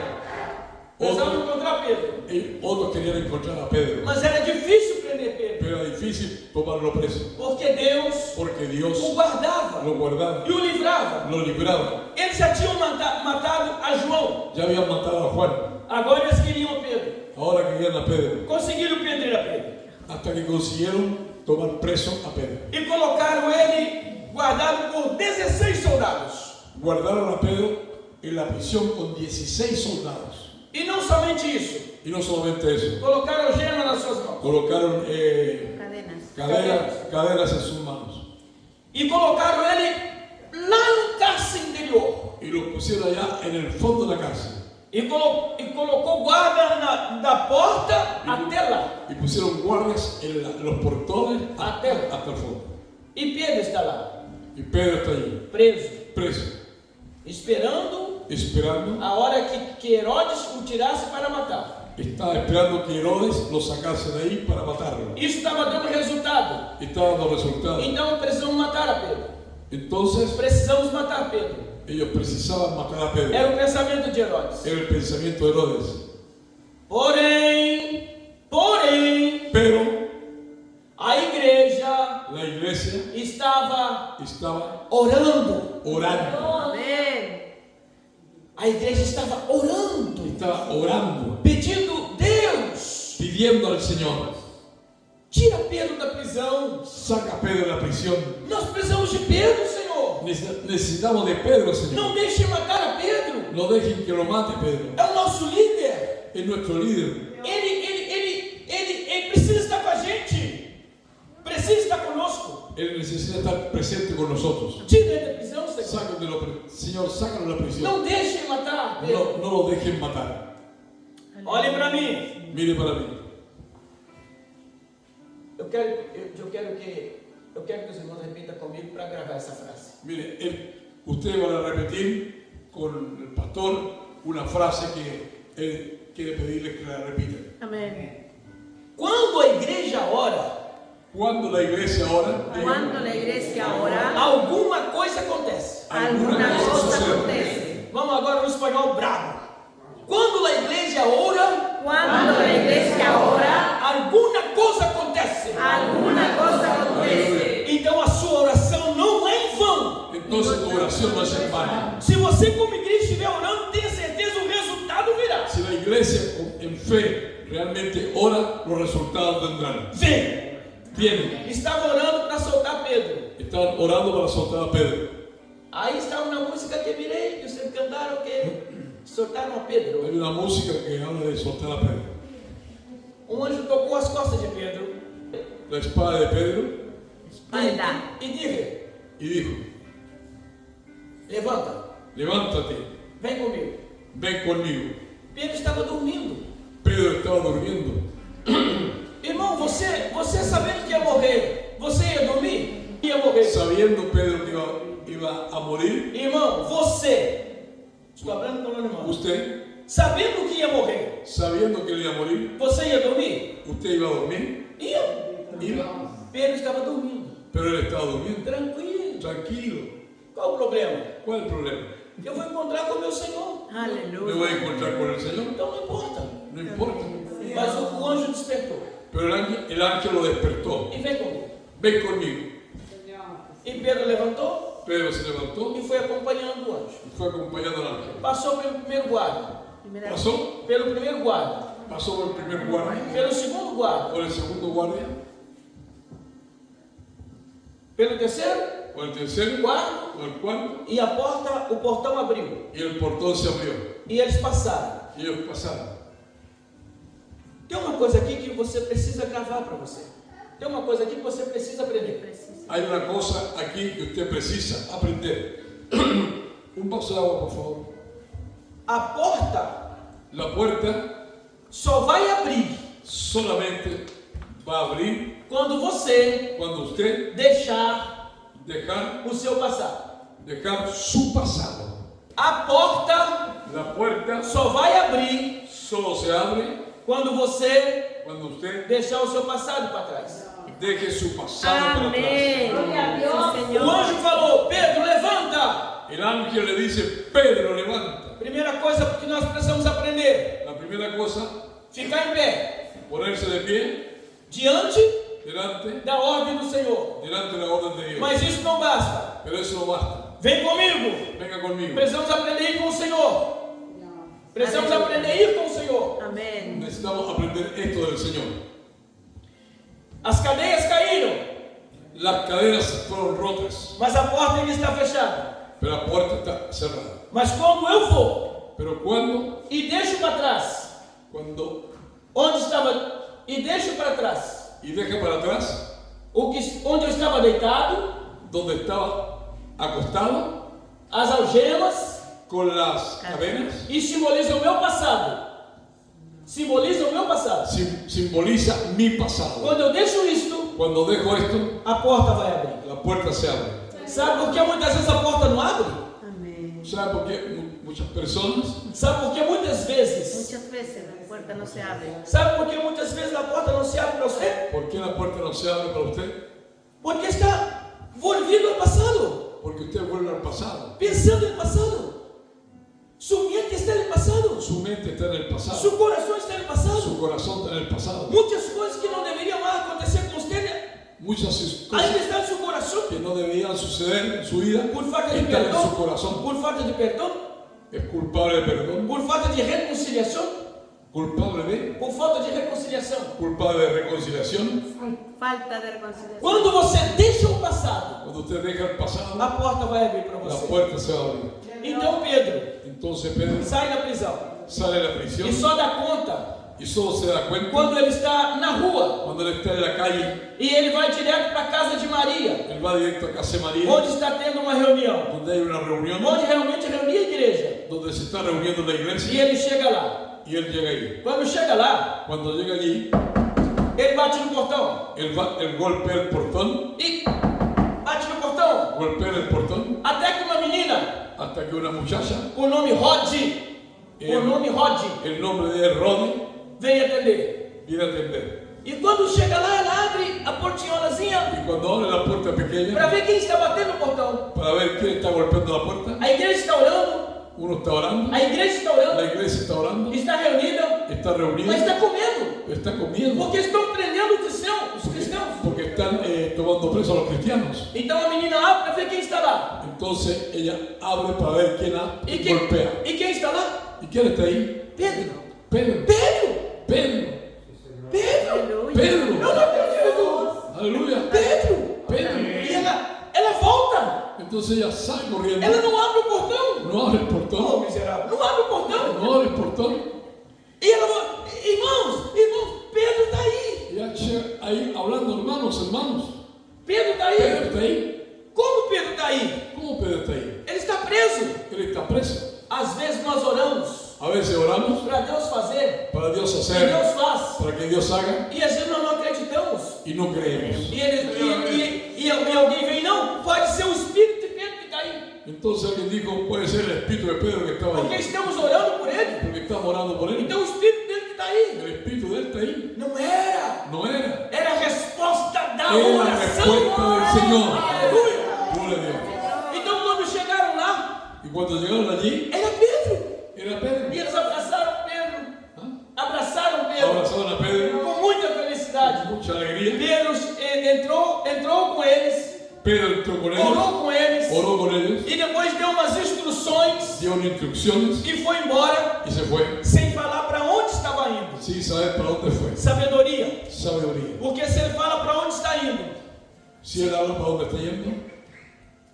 Precisavam encontrar Pedro. y otros querían encontrar a Pedro. Mas era difícil prender Pedro, Pero era difícil tomarlo preso, porque Deus porque Dios o guardava lo guardaba, e o livrava. lo libraba. Eles já tinham matado a João, Ya habían matado a Juan, agora eles queriam a Pedro. ahora querían a Pedro, Conseguiram prender a Pedro hasta que consiguieron tomar preso a Pedro. e colocaram ele guardado por 16 soldados. Guardaron a Pedro en la prisión con 16 soldados. E não somente isso, Y no solamente eso, colocaram algema nas suas mãos colocaron Cadenas. cadenas en sus manos e colocaram ele lá no cárcere interior y lo pusieron allá en el fondo de la cárcel. e colocou guarda da porta até lá. Y pusieron guardias en los portones Hasta hasta el fondo. E Pedro está lá, Y Pedro está allí, preso, esperando esperando. a hora que Herodes o tirasse para matar. Estaba esperando que Herodes lo sacase de ahí para matarlo. Isso estava dando resultado. Estaba dando resultados. Então precisamos matar a Pedro. Entonces Precisamos matar Pedro. ellos precisaban matar a Pedro. Era o pensamento de Herodes. Era el pensamiento de Herodes. Porém, Pero a igreja la iglesia estava estaba orando. orando. Amén. A igreja estava orando, Estaba orando, pedindo: Deus, pidiendo al Señor, tira Pedro da prisão. saca a Pedro de la prisión. Nós precisamos de Pedro, Senhor. Necesitamos de Pedro, Señor. Não deixe matar a Pedro. No dejen que lo mate Pedro. É o nosso líder. Es nuestro líder. Ele precisa estar com a gente. Precisa estar conosco. Él necesita estar presente con nosotros. Tira ele da prisão, Senhor. Señor, sácalo de la prisión. Não deixe matar Pedro. No lo dejen matar. Olhe para mim. Mire para mí. Eu quero que os irmãos repitam comigo para gravar essa frase. Mire, ustedes van a repetir con el pastor una frase que él quiere pedirles que la repitan. Amén. Quando a igreja ora, Cuando la iglesia ora, Cuando la iglesia ora, alguma coisa acontece. alguna cosa acontece. Vamos agora no espanhol bravo. Quando a igreja ora, Cuando la iglesia ora, alguma coisa acontece. alguna cosa acontece. Então a sua oração não é em vão. entonces tu oración no es en vano. Se você como igreja estiver orando, tenha certeza o resultado virá. Si la iglesia en fe realmente ora, los resultados vendrán. Vem. Vienen. Estava orando para soltar Pedro. Estaban orando para soltar a Pedro. Aí estava na música que virei, que vocês cantaram, que soltaram a Pedro. Hay una música que habla de soltar a Pedro. Um anjo tocou as costas de Pedro La espada de Pedro Espalda. e disse: y dijo, levanta, levántate, vem comigo. ven conmigo. Pedro estava dormindo. Pedro estaba durmiendo. Irmão, você sabendo que ia morrer, você ia dormir? Ia morrer. Sabiendo Pedro que iba a morir, Irmão, você, estou falando com o irmão, usted, sabendo que ia morrer, sabiendo que él iba a morir, você ia dormir? usted iba a dormir, Ia. Pedro estava dormindo, pero él estaba durmiendo. tranquilo. Tranquilo. Qual o problema? ¿Cuál es el problema? Eu vou encontrar com o meu Senhor. Me Aleluya. voy a encontrar con el Señor. Então não importa. No importa. Mas o anjo despertou. Pero el ángel lo despertó. E vem comigo. Ven conmigo. E Pedro levantou Pedro se levantó e foi acompanhando o anjo. y fue acompañando al ángel. Passou pelo primeiro guarda, Pasó pelo primeiro guarda, por el primer guardia, pelo segundo guarda, por el segundo guardia, pelo terceiro, o el tercero, quarto, o el cuarto, e o portão abriu. y el portón se abrió. E eles passaram. Y ellos pasaron. Tem uma coisa aqui que você precisa gravar para você. Tem uma coisa aqui que você precisa aprender. Hay una cosa aquí que usted precisa aprender. Un vaso de agua, por favor. A porta La puerta só vai abrir solamente va a abrir quando você cuando usted deixar dejar o seu passado. su pasado. A porta La puerta só vai abrir solo se abre quando você cuando usted deixar o seu passado para trás. deje su pasado para atrás. Amén. Sí, O Señor. anjo falou: Pedro, levanta. El ángel le dice, Pedro, levanta. Primeira coisa que nós precisamos aprender: La primera cosa, ficar em pé ponerse de pie diante delante da ordem do Senhor. de la orden de Dios. Mas isso não basta. Pero eso no basta. Vem comigo. Venga conmigo. Precisamos aprender a ir com o Senhor. Precisamos aprender a ir com o Senhor. Amén. Necesitamos aprender esto del Señor. As cadeias caíram, Las cadenas fueron rotas, mas a porta ainda está fechada. pero la puerta está cerrada. Mas quando eu for Pero e deixo para trás, cuando onde estava, e deixo para trás y deja para atrás onde eu estava deitado, donde estaba acostado as algemas, con las cadenas, e simboliza o meu passado. Simboliza o meu passado. simboliza mi pasado. Quando eu deixo isto, Cuando dejo esto, a porta vai abrir. la puerta se abre. Sabe por que muitas vezes a porta não abre? Amén. ¿Sabe por qué muchas personas? Sabe por que muitas vezes? Muchas veces la puerta no se abre. Sabe por que muitas vezes a porta não se abre para você? ¿Por qué la puerta no se abre para usted? Porque está volvido ao passado, Porque usted vuelve al pasado. pensando no passado. Su mente está no passado. Su mente está en el pasado. Su coração está no passado. Su corazón está en el pasado. Muitas coisas que não deveriam mais acontecer com você Muchas ainda cosas estão no seu coração. que no debían suceder en su vida Por falta de están en perdão, su corazón. por falta de perdão, Es culpable de perdón, por falta de reconciliação, culpable de, por falta de reconciliação. culpable de reconciliación. Falta de reconciliación. Quando você deixa o passado, Cuando usted deja el pasado, a porta vai abrir para la você. puerta se va a abrir. Então Pedro Entonces Pedro sai da prisão sale de la prisión e só dá conta y solo se da cuenta quando ele está na rua cuando él está en la calle. e ele vai direto para a casa de Maria, Él va directo a casa de María, onde está tendo uma reunião, donde hay una reunión, onde realmente reunia a igreja. donde se está reuniendo la E iglesia, ele chega lá. y él llega ahí. Quando chega lá, Cuando llega allí, ele bate no portão él golpea el portón, e bate no portão golpea el portón, até que uma menina, hasta que una muchacha, por nome Rod, el nombre de Rodney, vem atender. viene a atender. E quando chega lá, ela abre a portinholazinha Y cuando abre la puerta para pequeña, ver quem está batendo no portão. para ver quién está golpeando la puerta, A igreja está orando, uno está orando, a igreja está orando, la iglesia está orando, está reunida, está mas reunida, está comendo, está comiendo, porque estão prendendo os cristãos. porque están tomando presos a los cristianos. Então a menina abre para ver quem está lá. Entonces ella abre para ver quién golpea. E quem está lá? ¿Y quién está ahí? Pedro. Pedro. Pedro! Pedro. Pedro! Aleluya. Pedro. Eu não acredito! Aleluya. Pedro! Pedro. E ela volta! Entonces ella sale corriendo. Ela não abre o portão! No abre el Oh, portón. miserável! Não abre o portão! No abre el portón. E ela fala, irmãos, Pedro está aí! Y ella llega ahí hablando, hermanos. Pedro está Pedro aí! está ahí. Como Pedro está aí? ¿Cómo Pedro está ahí? Ele está preso! Él está preso. Às vezes nós oramos A veces oramos para Deus fazer, para Dios e hacer, Deus faz, para que Dios haga, e às vezes nós não acreditamos. y no creemos. E alguém vem, não, pode ser o Espírito de Pedro que está aí. Entonces alguien dijo, puede ser el espíritu de Pedro que estaba Porque ahí. estamos orando por ele. Porque estamos orando por él. Então o Espírito dele que está aí. El espíritu de él está ahí. Não era. No era. Era a resposta da Era a oração. respuesta del Señor. Aleluia. Gloria a Dios. Então quando chegaram lá, Y cuando llegaron allí, era Pedro. era Pedro. E eles abraçaram Pedro. ¿Ah? Abraçaram Pedro. Abrazaron a Pedro Com muita felicidade. con mucha alegría. Pedro entrou com eles. Pedro entró con ellos, Orou com eles. oró con ellos, E depois deu umas instruções. dio instrucciones E foi embora. y se fue. Sem falar para onde estava indo. Sin saber para dónde fue. Sabedoria. Sabiduría. Porque se ele fala para onde está indo, Si él habla para dónde está yendo,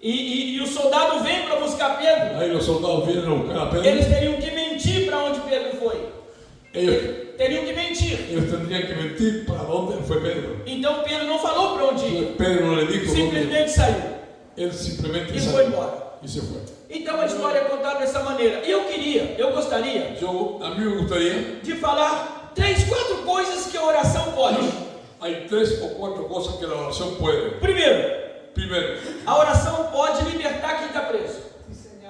E o soldado vem para buscar Pedro. ahí los soldados vienen a buscar a Pedro. Eles teriam que mentir para onde Pedro foi. Ellos Teriam que mentir. tendrían que mentir para dónde fue Pedro. Então Pedro não falou para onde ir. Entonces Pedro no le dijo dónde. Simplesmente saiu. Él simplemente E salió foi embora. y se fue. Então a história é contada dessa maneira. E eu gostaria A mí me gustaría, de falar 3, 4 coisas que a oração pode. hay 3 o 4 cosas que la oración puede. Primeiro, Primero, a oração pode libertar quem está preso.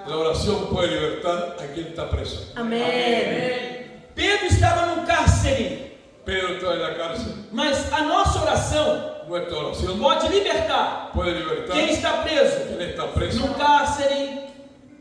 la oración puede libertar a quien está preso. Amén. Pedro estava num cárcere, Pedro estaba en la cárcel. mas a nossa oração Nuestra oración pode libertar puede libertar quem está preso. quien está preso No cárcere,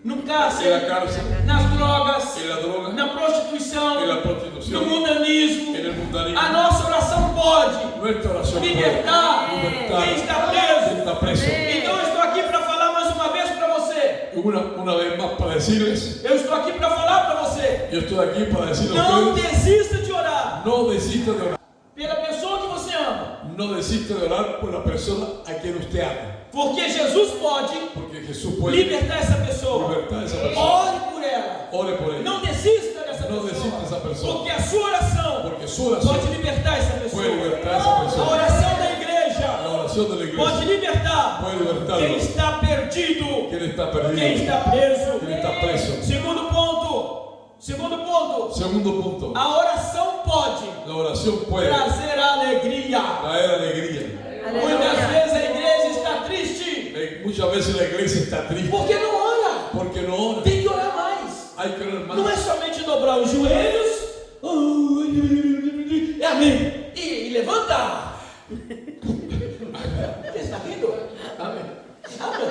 en la cárcel, nas drogas, en la droga, na prostituição, en la no prostitución, mundanismo. en el mundanismo. A nossa oração pode Nuestra oración puede libertar libertar quem está quien preso. está preso. Então eu estou aqui para falar mais uma vez para você. Una vez más para decirles, Eu estou aqui para falar para você. yo estoy aquí para decirles a Não ustedes, desista de orar no desista de orar. pela pessoa que você ama. No desista de orar por la persona a quien usted ama. Porque Jesus pode Porque Jesús puede libertar essa pessoa. libertar a esa persona. Ore por ela. Ore por ella. Não desista dessa No desista de esa pessoa. persona. Porque a sua oração Porque su oración pode libertar essa pessoa. puede libertar a esa A persona. oração da igreja La oración de la pode iglesia libertar puede libertarlo. quem está perdido, Quien está quem perdido, está preso. quien está preso. Segundo ponto. Segundo ponto. Segundo punto, A oração pode la oración puede trazer alegria. traer alegría. Muitas Aleluya. vezes a igreja está triste Muchas veces la iglesia está triste porque não ora. porque no ora. Tem que orar mais. Hay que orar Não é más. somente dobrar os joelhos, amém, e levantar. Você está rindo? Amén. Amém.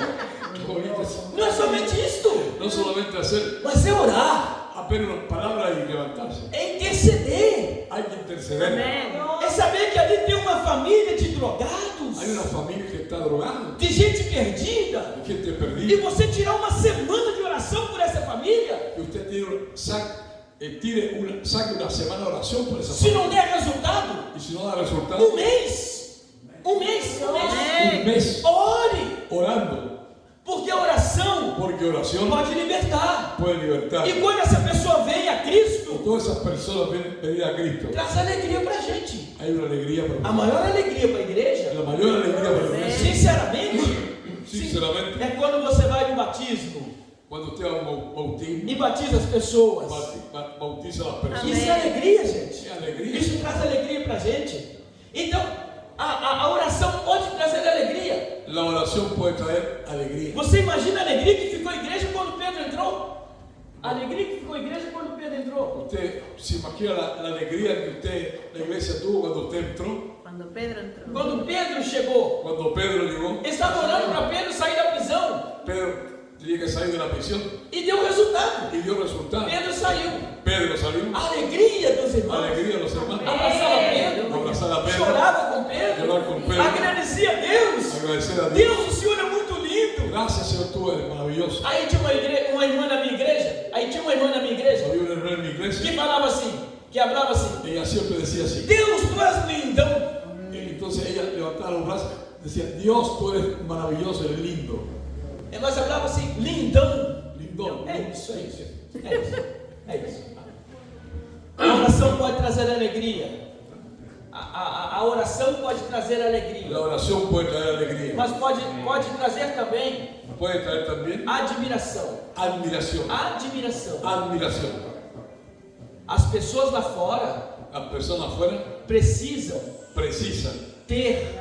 Não é somente isto, No solamente hacer mas é orar, apenas palabras y levantarse. é interceder, Hay que interceder. Amén. é saber que ali tem uma família de drogados, Hay una familia que está drogada, de gente perdida, hay gente e perdida. você tirar uma semana de oração por essa família, Que usted saque una semana de oración por esa se familia. não der resultado, Y si no da resultado, um mês, un mes ore, orando. porque a oração Porque oración pode libertar. puede libertar. E quando essa pessoa vem a Cristo, Todas esas personas vienen pedir a Cristo. traz alegria pra gente. Hay una alegría A para maior alegria para a igreja, la mayor alegría para la iglesia. sinceramente, Sinceramente, é quando você vai no batismo cuando usted va a un bautismo, e batiza as pessoas. bautiza a las personas. Isso é alegria, gente. É alegria. Isso traz alegria pra gente. Então, a oração pode trazer alegria. La oración puede traer alegría. Você imagina a alegria que ficou a igreja quando Pedro entrou? A alegria que ficou a igreja quando Pedro entrou. Usted se imagina la alegría que la iglesia tuvo cuando usted entró, Cuando Pedro entró. Quando Pedro chegou, cuando Pedro llegó. estava orando para Pedro sair da prisão. Pedro tenía que salir de la prisión E deu resultado. y dio resultado. Pedro saiu. Pedro salió, A alegria dos irmãos. alegría de los hermanos, Abraçava Pedro. abrazar a Pedro, Chorava com Pedro. Llorar com Pedro. Agradecia a Deus. agradecer a Dios. Deus, o Senhor é muito lindo. Gracias, Señor, tú eres maravilloso. Aí tinha uma irmã na minha igreja. Había una hermana en mi que iglesia, falava assim, que hablava assim. ella siempre decía así. Deus, tu és lindão. Entonces ella levantaba los brazos, decía, Dios, tú eres maravilloso, eres lindo. Mas falava assim, lindão. Lindão. É isso, é isso. É isso. É isso. A oração pode trazer alegria. A oração pode trazer alegria. La oración puede traer alegría, Mas pode trazer também puede traer también admiração. admiración. Admiração. Admiración. As pessoas lá fora Las personas afuera precisam precisan ter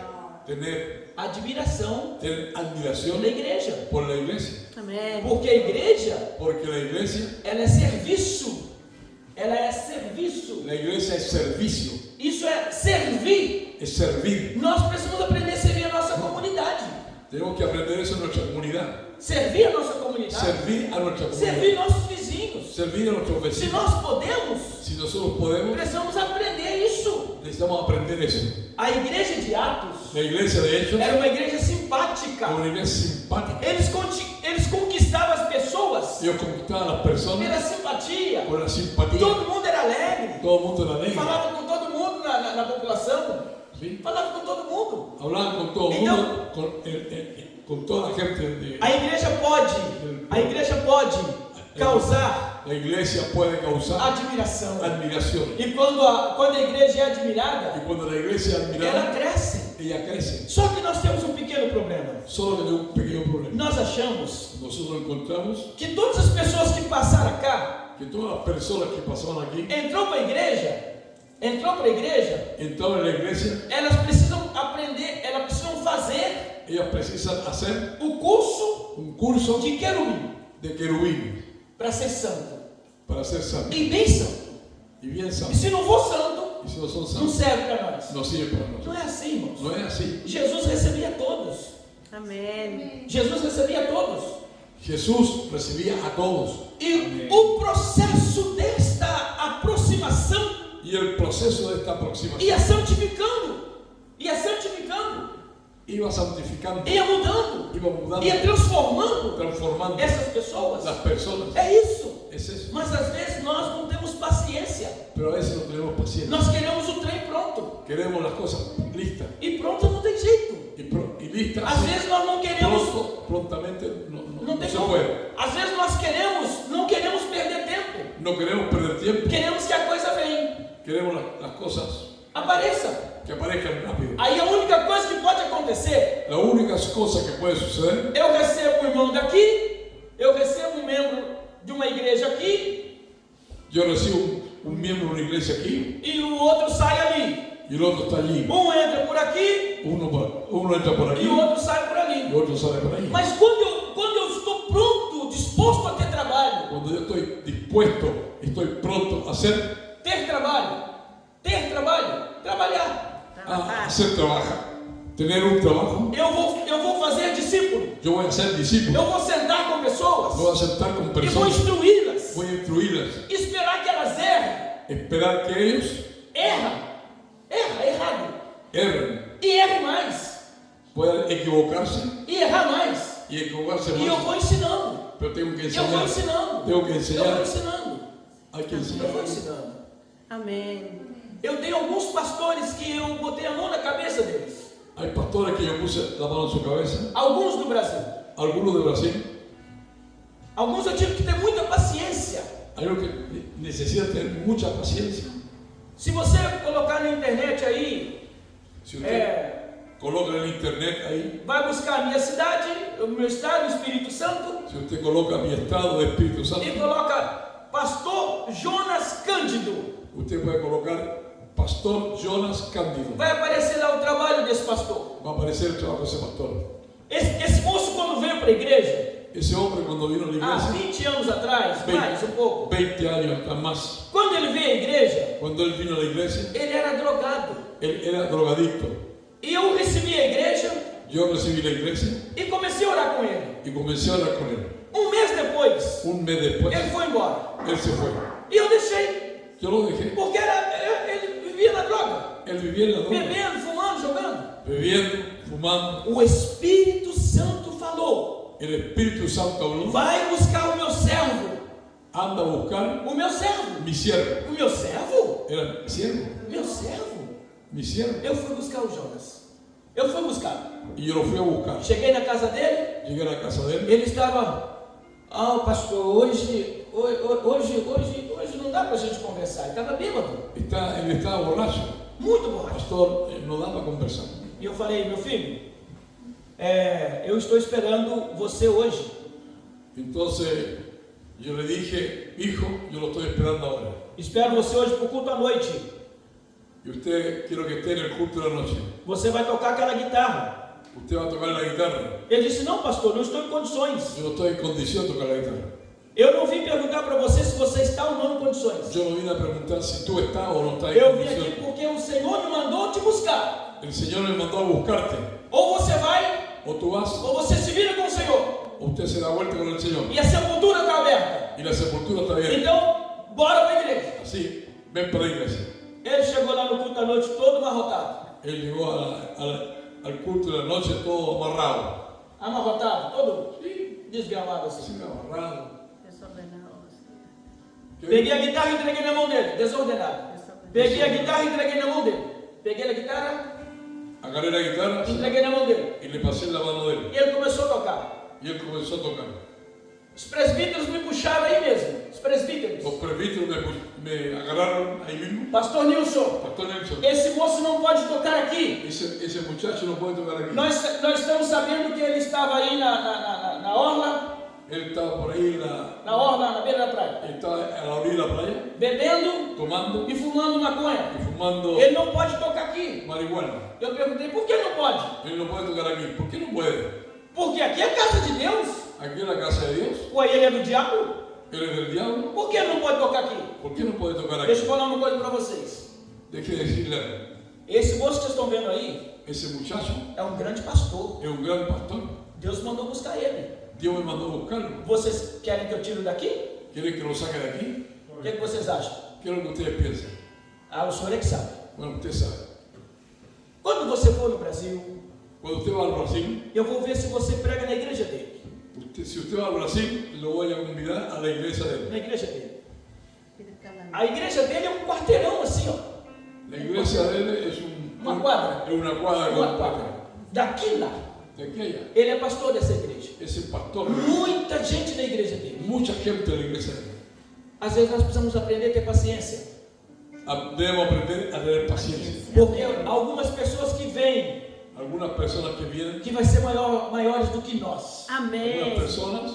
tener admiração admiración pela igreja. por la iglesia, Amén. Porque a igreja, porque la iglesia ela é serviço. Ela é serviço. es servicio, Isso é servir. es servir. Nós precisamos aprender a servir a nossa comunidade. Tenemos que aprender eso en nuestra comunidad, Servir a nossa comunidade. servir a nuestra Servir comunidad, nossos vizinhos. servir a nuestros Se vecinos. nós podemos, Si nosotros podemos, precisamos aprender isso. necesitamos aprender eso. A igreja de Atos La iglesia de Hechos era uma igreja simpática. es una iglesia simpática. Eles conquistavam as pessoas Ellos conquistaban a las pela personas simpatia. con la simpatía. Todo mundo era alegre. Todo el mundo era alegre. Falava com todo mundo na população. ¿sí? Falava com todo mundo. Hablaban con todo el Então- mundo, con toda la gente de A igreja pode causar la iglesia puede causar admiração. admiración. E quando a igreja é Y admirada, cuando la iglesia es ela admirada, cresce. ella crece. Só que nós temos um pequeno problema. Solo que hay un pequeño problema. Nós achamos Nosotros encontramos que todas as pessoas que passaram cá, que todas las personas que pasaban aquí, entrou para a igreja, entraban en la iglesia, elas precisam aprender, elas precisam fazer ellas precisan hacer o curso un curso de querubim de querubín para ser santo. para ser santo. E bem santo. Y bien E santo. se não for santo, Y si no son não santos, serve para nós. no sirve para Não nosotros. é assim, irmãos. No es así. Jesus recebia todos. Amém. Jesus recebia todos. Jesús recibía a todos. E o processo desta aproximação Y el proceso de esta aproximación ia santificando, iba santificando, ia mudando, iba mudando, ia transformando transformando essas pessoas. las personas. É isso. Es eso. Mas às vezes nós não temos paciência. Pero a veces no tenemos paciencia. Nós queremos o trem pronto. Queremos las cosas listas. E pronto não tem jeito. Y listas. Às vezes nós não queremos. Prontamente no Não tem se como. puede. Às vezes nós não queremos perder tempo. No queremos perder tiempo. Queremos que a coisa venha. Queremos las cosas Apareça. que aparezcan rápido. Aí a única coisa que pode acontecer, La única cosa que puede suceder, eu recebo um irmão daqui, eu recebo um membro de uma igreja aqui, yo recibo un miembro de una iglesia aquí e o outro sai ali. y el otro está allí. Um entra por aqui Uno entra por aquí e o outro sai por y ali. otro sale por ahí. Mas quando eu estou pronto, disposto a ter trabalho, Cuando yo estoy dispuesto, estoy pronto a hacer, trabalhar. a hacer tener un trabajo, Eu vou fazer discípulo. yo voy a ser discípulo, Eu vou sentar com pessoas me voy a sentar con e vou personas, instruí-las, voy a instruirlas, esperar que elas errem. esperar que ellos Errado. erren, E erre mais. puedan equivocarse E errar mais. y equivocarse E eu más, vou ensinando. pero tengo que Eu vou enseñar, ensinando. tengo que Eu vou enseñar, ensinando. hay que Eu enseñar. vou ensinando. Amém. Eu tenho alguns pastores que eu botei a mão na cabeça deles. Hay pastores que yo puse la mano en su cabeza, Alguns do Brasil. algunos de Brasil, Alguns eu tive que ter muita paciência. hay unos que necesitan tener mucha paciencia. Se você colocar na internet aí, Si usted é, coloca en el internet ahí, vai buscar a minha cidade, o meu estado, o Espírito Santo, si usted coloca mi estado de Espíritu Santo, e coloca Pastor Jonas Cândido. usted puede colocar Pastor Jonas Cándido. Vai aparecer lá o trabalho desse pastor. Va a aparecer el trabajo de ese pastor. Esse moço, quando veio para a igreja, Ese hombre cuando vino a la há iglesia, 20 anos atrás, mais um pouco, 20 años más, quando ele veio à igreja, cuando él vino a la iglesia, ele era drogado. él era drogadicto. E eu recebi a igreja Yo recibí la iglesia e comecei a orar com ele. y comencé a hablar con él. Um mês depois, Un mes después, ele foi embora. él se fue. E eu deixei, Yo lo dejé. porque ele vivia na droga, Él vivía en la droga, bebendo, fumando, jogando. bebiendo, fumando. O Espírito Santo falou: El Espíritu Santo habló, vai buscar o meu servo. anda a buscar O meu servo. mi siervo. O meu servo? Era mi siervo, Meu servo? mi siervo. Eu fui buscar o Jonas. Eu fui buscar. Y yo lo fui a buscar. Cheguei na casa dele, Llegué a la casa de él. ele estava: pastor, hoje não dá pra gente conversar. Ele estava bêbado, Él estaba borracho. muito borracho. Pastor, no da para conversar. E eu falei: meu filho, eu estou esperando você hoje. Entonces yo le dije, hijo, yo lo estoy esperando ahora. Espero você hoje para o culto à noite. Y usted quiero que esté en el culto de la noche. Você vai tocar aquela guitarra. Usted va a tocar la guitarra. Ele disse: não, pastor, não estou em condições. Yo no estoy en condición de tocar la guitarra. Eu não vim perguntar para você se você está ou não em condições. Yo no vine a preguntar si tú estás o no estás en Eu vim aqui condición. porque o Senhor me mandou te buscar. El Señor me mandó a buscarte. Ou você vai, O tú vas, ou você se vira com o Senhor. o usted se da vuelta con el Señor. E a sepultura está aberta. Y la sepultura está abierta. Então, bora para a igreja. Así, ven para la iglesia. Ele chegou lá no culto da noite todo amarrotado. Él llegó al culto de la noche todo amarrado. Amarrotado, todo desgramado assim. Así, amarrado. Desordenado. Peguei a guitarra e entreguei na mão dele, desordenado. Peguei a guitarra e entreguei na mão dele. Peguei a guitarra, agarré la guitarra entreguei na mão dele. y le pasé en la mano de él. E ele começou a tocar. Y él comenzó a tocar. Os presbíteros me puxaram aí mesmo. Os presbíteros. Los presbíteros me agarraron ahí mismo. Pastor Nilson, Pastor Nelson, esse moço não pode tocar aqui. ese muchacho no puede tocar aquí. Nós estamos sabendo que ele estava aí na orla, Él estaba por ahí na orla, na beira da praia, estaba a la orilla de la playa, bebendo tomando e fumando maconha. y fumando Ele não pode tocar aqui. marihuana. Eu perguntei, por que não pode? Él no puede tocar aquí. ¿Por qué no puede? Porque aqui é casa de Deus. Aquí en la casa de Dios, Ué, ele é do diabo? él es del diablo. Por que não pode tocar aqui? ¿Por qué no puede tocar aquí? Deixa eu falar uma coisa para vocês. Deje de decirle algo. Esse moço que vocês estão vendo aí Ese muchacho é um grande pastor. es un gran pastor. Deus mandou buscar ele. Dios me mandó a buscarlo. Vocês querem que eu tire daqui? ¿Quiere que lo saque de aquí? O que vocês acham? ¿Qué es lo que ustedes piensan? Ah, o senhor é que sabe. Bueno, usted sabe. Quando você for no Brasil, Cuando usted va al Brasil, eu vou ver se você prega na igreja dele. si usted va al Brasil, lo voy a convidar a la iglesia de él. Na igreja dele. A igreja dele é um quarteirão assim, ó. La iglesia de él es Una cuadra. Es una cuadra Uma completa. quadra. Daqui lá. De aquí a allá. Ele é pastor dessa igreja. Ese pastor, Muita gente na igreja dele. mucha gente de la iglesia de él. Às vezes nós precisamos aprender a ter paciência. Debemos aprender a tener paciencia. Porque algumas pessoas que vêm, Algunas personas que vienen, que vai ser maiores do que nós. algunas Amém. personas,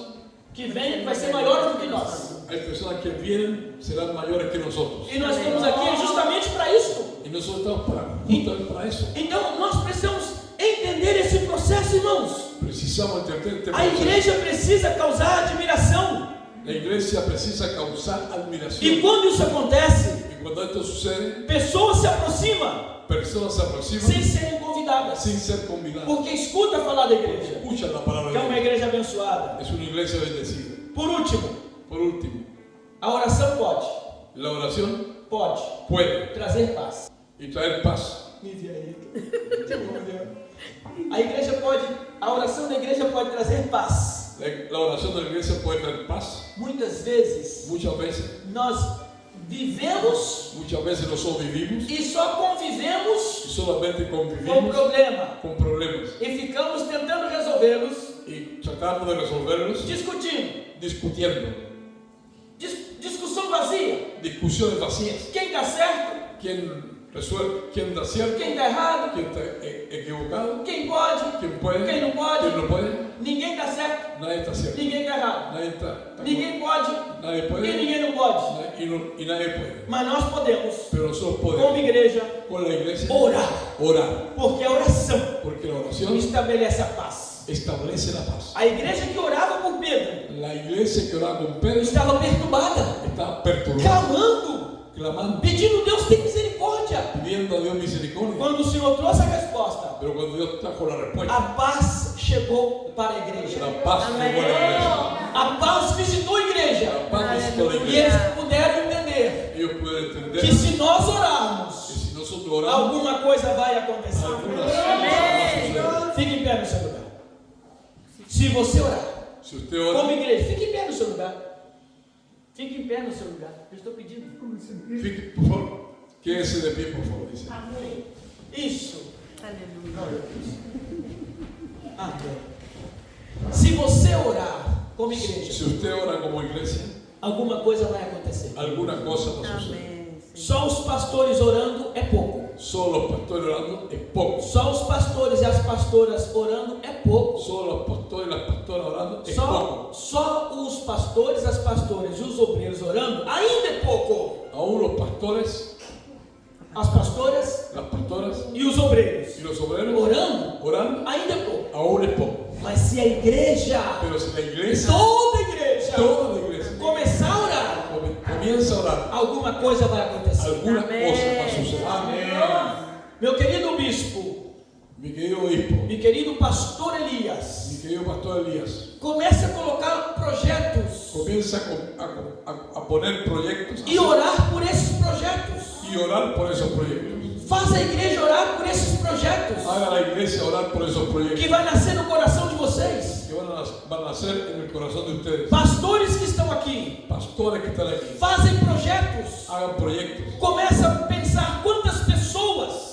Que vêm, vai ser maiores do que nós. hay personas que vienen, serán mayores que nosotros. E nós estamos aqui justamente para isso. Y nosotros estamos justamente para eso. Então nós precisamos entender esse processo, irmãos. Precisamos entender este A proceso. igreja precisa causar admiração. La iglesia precisa causar E admiración. quando isso acontece, Y cuando esto sucede, pessoas se aproximam personas se aproximan sem serem convidadas. sin ser convidadas. Porque escuta falar da igreja, Escuchan la palabra que é de uma Dios. igreja abençoada. Es una iglesia bendecida. Por último, Por último, a oração pode la oración puede trazer paz. y traer paz. A igreja pode, a oração da igreja pode trazer paz. La oración de la iglesia puede traer paz. Muitas vezes Muchas veces nós vivemos nosotros vivimos e só convivemos y solamente com convivimos problema con problemas e ficamos tentando resolvê-los, y tratamos de resolverlos discutindo. discutiendo. Discussão vazia. Discusiones vacías. Quem está certo? ¿Quién resuelve? ¿Quién da cierto? Quem está errado? ¿Quién está equivocado? Quem pode? ¿Quién puede? Quem não pode? ¿Quién no puede? Ninguém está certo. Nadie está cierto. Ninguém está errado. Nadie está. Ninguém pode. Nadie E puede. ninguém não pode. Y nadie puede. Mas nós podemos, Pero nosotros como podemos igreja, con la iglesia orar. orar. Porque a oração Porque la oración estabelece a paz. establece la paz. A igreja que orava por Pedro La iglesia que oraba con Pedro estava perturbada, estaba perturbada, clamando, clamando, pedindo Deus tem misericórdia. pidiendo a Dios misericordia. Quando o Senhor trouxe a resposta, Pero cuando Dios trajo la respuesta, a paz chegou para a igreja. la paz llegó a la iglesia. A paz visitou a igreja. La paz visitó la E iglesia. eles puderam entender Ellos pueden entender que se nós que orarmos, si nosotros oramos, alguma coisa vai acontecer. algunas cosas van a suceder. Fique em pé no seu lugar. Se você orar, Si usted ora, como igreja, fique em pé no seu lugar. Fique em pé no seu lugar. Eu estou pedindo. fique, por favor, quédese de pie, por favor, dice. Isso. Aleluia. Amém. Se você orar como igreja, Si usted ora como iglesia, alguma coisa vai acontecer. alguna cosa va a suceder. Amém. Só os pastores orando é pouco. Solo los pastores orando es poco. Só os pastores e as pastoras orando é pouco. Solo los pastores y las pastoras orando es poco. Só os pastores, as pastoras e os obreiros orando ainda é pouco. Aún los pastores, As pastoras las pastoras e os obreiros y los obreros orando orando ainda é pouco. aún es poco. Mas se a igreja, Pero si la iglesia, toda igreja, toda la iglesia, começar a orar, comienza a orar, alguma coisa vai acontecer. alguna Amén. cosa va a suceder. Meu querido bispo, Mi querido obispo, meu querido pastor Elias, mi querido pastor Elías, comece a colocar projetos comienza a poner proyectos e orar por esses projetos. y orar por esos proyectos. Faz a igreja orar por esses projetos Haga la iglesia orar por esos que proyectos vai nascer no coração de vocês. que van a nacer en el corazón de ustedes. Pastores que estão aqui, Pastores que están aquí, fazem projetos. hagan proyectos. Começa a pensar quantas pessoas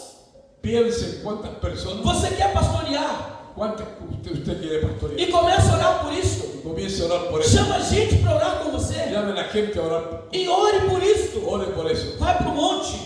Piense cuántas personas, você quer pastorear cuántas usted quiere pastorear. e começa a orar por isso. Comience a orar por eso. Chama gente para orar com você Llame a la gente a orar. e ore por isso. Ore por eso. Vai para o monte,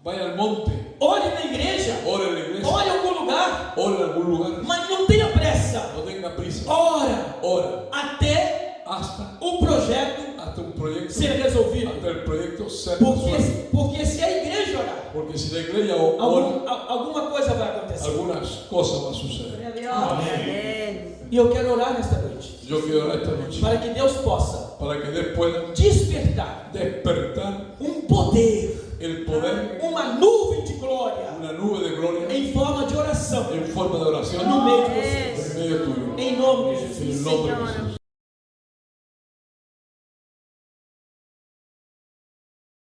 Vaya al monte. ore na igreja, Ore en la iglesia. ore em algum lugar, Ore en algún lugar. mas não tenha pressa. No tenga prisa. Ora Ora até hasta o projeto un proyecto. ser resolvido. Hasta el proyecto ser resuelto. Porque se a igreja orar, Porque si la iglesia ora, alguma coisa vai acontecer. algunas cosas van a suceder. Gloria a Dios. Amén. E eu quero orar nesta noite, Yo quiero orar esta noche para que Deus possa para que Dios pueda despertar despertar poder, el poder, uma nuvem de glória una nube de gloria em forma de oração en forma de oración no meio de vocês. en medio tuyo. Em nome de En Jesus. el nombre de Señor, Jesús.